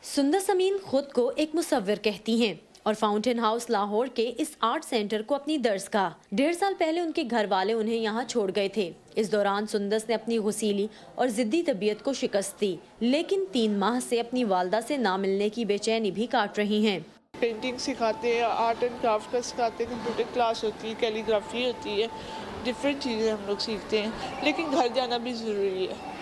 सुंदस अमीन खुद को एक मुसव्विर कहती हैं और फाउंटेन हाउस लाहौर के इस आर्ट सेंटर को अपनी दर्सगाह। 1.5 साल पहले उनके घर वाले उन्हें यहाँ छोड़ गए थे। इस दौरान सुंदस ने अपनी गुसीली और जिद्दी तबीयत को शिकस्त दी, लेकिन 3 माह से अपनी वालदा से ना मिलने की बेचैनी भी काट रही हैं। पेंटिंग सिखाते हैं, आर्ट एंड क्राफ्ट का सिखाते हैं, कंप्यूटर क्लास होती है, कैलीग्राफी होती है, डिफरेंट चीज़ें हम लोग सीखते हैं। लेकिन घर जाना भी ज़रूरी है,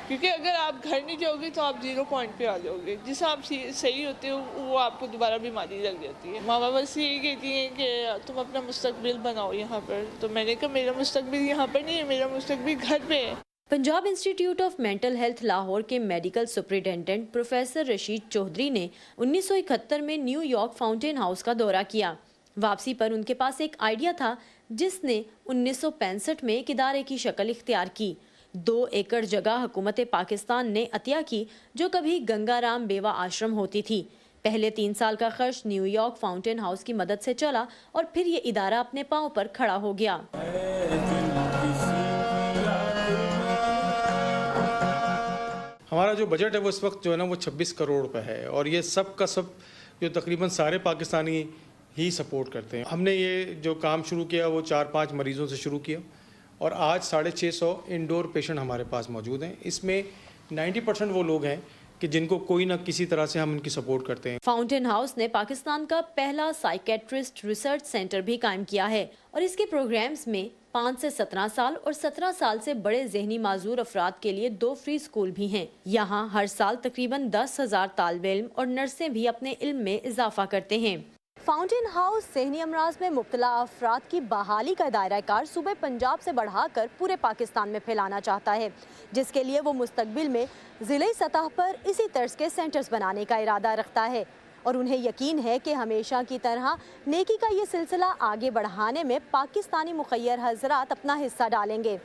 क्योंकि अगर आप घर नहीं जाओगे तो आप 0 पॉइंट पे आ जाओगे। जिस आप सही होते हो वो आपको दोबारा बीमारी लग जाती है। माँ बाबा बस यही कहती हैं कि तुम अपना मुस्तकबिल बनाओ यहाँ पर। तो मैंने कहा मेरा मुस्तकबिल यहाँ पर नहीं है, मेरा मुस्तकबिल घर पे है। Punjab institute of mental health Lahore के medical superintendent professor Rashid Chaudhry ने 1971 में न्यूयॉर्क फाउंटेन हाउस का दौरा किया। वापसी पर उनके पास एक आइडिया था जिसने 1965 में एक इदारे की शक्ल इख्तियार की। 2 एकड़ जगह हुकूमत पाकिस्तान ने अतिया की, जो कभी गंगाराम बेवा आश्रम होती थी। पहले 3 साल का खर्च न्यूयॉर्क फाउंटेन हाउस की मदद से चला और फिर ये इदारा अपने पांव पर खड़ा हो गया। हमारा जो बजट है वो इस वक्त जो है ना वो 26 करोड़ रुपए है, और ये सब का सब जो तकरीबन सारे पाकिस्तानी ही सपोर्ट करते हैं। हमने ये जो काम शुरू किया वो 4-5 मरीज़ों से शुरू किया और आज 650 इंडोर पेशेंट हमारे पास मौजूद हैं। इसमें 90% वो लोग हैं कि जिनको कोई ना किसी तरह से हम उनकी सपोर्ट करते हैं। फाउंटेन हाउस ने पाकिस्तान का पहला साइकेट्रिस्ट रिसर्च सेंटर भी कायम किया है और इसके प्रोग्राम्स में 5 से 17 साल और 17 साल से बड़े ज़हनी माजूर अफराद के लिए 2 फ्री स्कूल भी हैं। यहाँ हर साल तकरीबन 10,000 तालिब इल्म और नर्सें भी अपने इल्म में इजाफा करते हैं। फाउंटेन हाउस ज़हनी अमराज में मुब्तला अफराद की बहाली का दायरा कार सूबे पंजाब से बढ़ाकर पूरे पाकिस्तान में फैलाना चाहता है, जिसके लिए वो मुस्तकबिल में ज़िले सतह पर इसी तर्ज के सेंटर्स बनाने का इरादा रखता है और उन्हें यकीन है कि हमेशा की तरह नेकी का ये सिलसिला आगे बढ़ाने में पाकिस्तानी मुखय्यर हजरात अपना हिस्सा डालेंगे।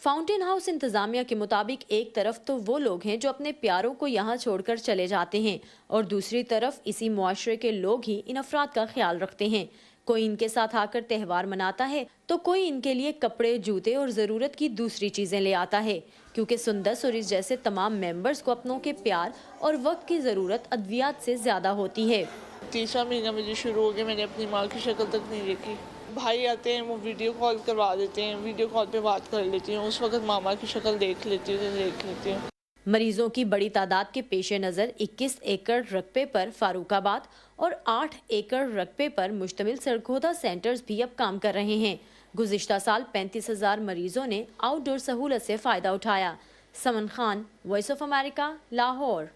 फाउंटेन हाउस इंतजामिया के मुताबिक एक तरफ तो वो लोग हैं जो अपने प्यारों को यहाँ छोड़कर चले जाते हैं और दूसरी तरफ इसी मुआशरे के लोग ही इन अफराद का ख्याल रखते हैं। कोई इनके साथ आकर त्यौहार मनाता है तो कोई इनके लिए कपड़े, जूते और ज़रूरत की दूसरी चीज़ें ले आता है, क्योंकि सुंदस और इस जैसे तमाम मेंबर्स को अपनों के प्यार और वक्त की ज़रूरत अद्वियात से ज़्यादा होती है। 3रा महीना मुझे शुरू हो गया, मैंने अपनी माँ की शक्ल तक नहीं देखी। भाई आते हैं, वो वीडियो कॉल करवा देते हैं, वीडियो कॉल पे बात कर लेती हूँ, उस वक्त मामा की शक्ल देख लेती हूँ। मरीजों की बड़ी तादाद के पेश नज़र 21 एकड़ रकबे पर फारूकाबाद और 8 एकड़ रकबे पर मुश्तमिल सरगोदा सेंटर्स भी अब काम कर रहे हैं। गुज़िश्ता साल 35,000 मरीजों ने आउटडोर सहूलत से फ़ायदा उठाया। Saman Khan, voice of America, Lahore.